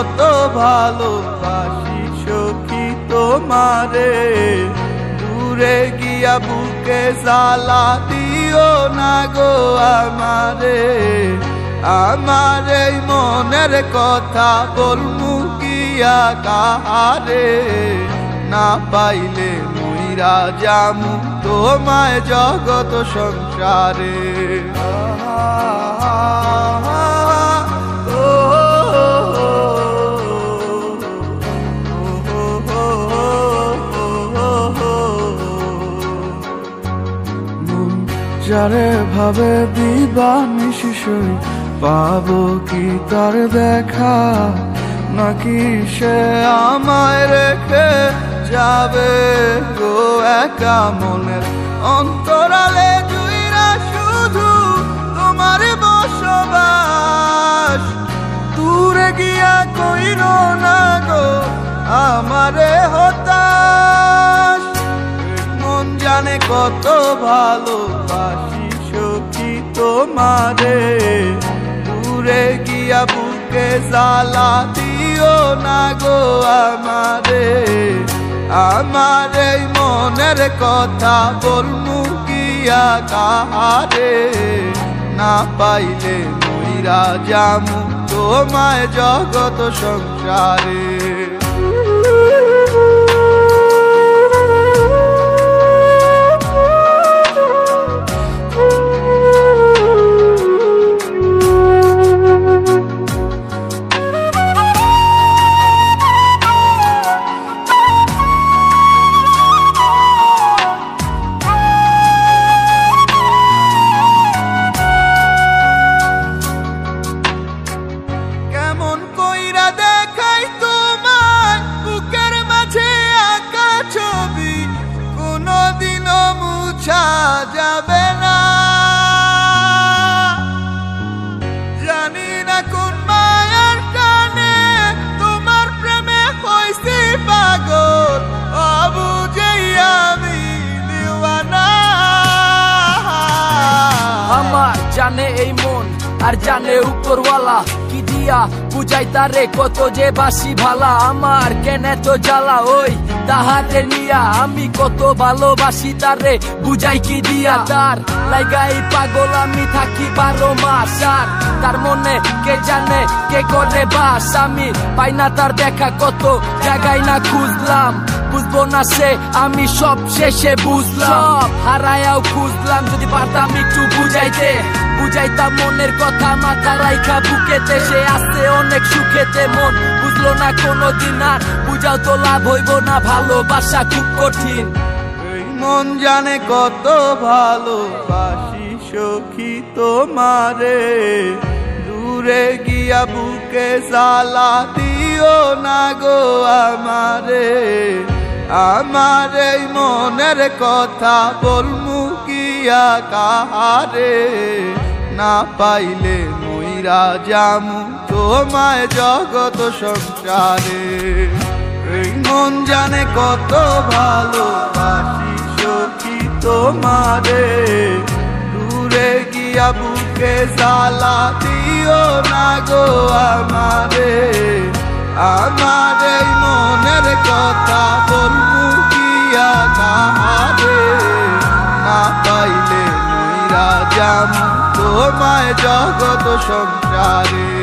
কত ভালোবাসি সখী তোমারে, দূরে গিয়া বুকে জ্বালা দিও না গো আমারে। আমার এই মনের কথা বলমু গিয়া কাহারে, না পাইলে মুইরা যামু তোমায় জগত সংসারে। যারে ভাবে দিবানিশি সই, পাবো কি তার দেখা, নাকি সে আমায় রেখে যাবে গো একা মনের অন্তরালে জুইরা শুধু তোমার বসবাস। দূরে গিয়া কইরো না গো আমারে হতাশ, মন জানে কত ভালোবাসি সখী তোমারে, দূরে গিয়া বুকে জ্বালা দিও না গো আমারে। আমার এই মনের কথা বলমু গিয়া কাহারে, না পাইলে মুইরা যামু তোমায় জগত সংসারে। যাবে না জানি না কোন মায়ার টানে তোমার প্রেমে হইছি পাগল, অবুঝেই আমি দিওয়ানা। আমার জানে এই মন আর জানে উপরওয়ালা, কি দিয়া বুঝাই তারে কত যে বাসি ভালা। আমার কেন তো জ্বালা ওই তাহারে নিয়া, আমি কত ভালোবাসি তারে বুঝাই কি দিয়া। তার লাগাই পাগল আমি থাকি 12 মাস, আর তার মনে কে জানে কে করে বাস। আমি পাই না তার দেখা, কত জায়গায় না খুঁজলাম, বুঝবো না সে আমি সব শেষে বুঝলাম। হারায়াও খুঁজলাম, যদি পারতাম একটু বুঝাইতে, বুঝাইতাম মনের কথা মাথা রাইখা বুকেতে। সে আসতে অনেক সুখেতে, মন বুঝলো না কোনোদিন, আর বুঝাও তো লাভ হইব না, ভালোবাসা খুব কঠিন। এই মন জানে কত ভালোবাসি সখী তোমারে, দূরে গিয়া বুকে জ্বালা দিও না গো আমারে। আমার এই মনের কথা বলমু গিয়া কাহারে, না পাইলে মুইরা যামু তোমায় জগত সংসারে। এই মন জানে কত ভালোবাসি সখী তোমারে, দূরে গিয়া বুকে জ্বালা দিও না গো আমারে। আমার এই মনের কথা বলমু গিয়া কাহারে, না পাইলে মুইরা যামু তোমায় জগত সংসারে।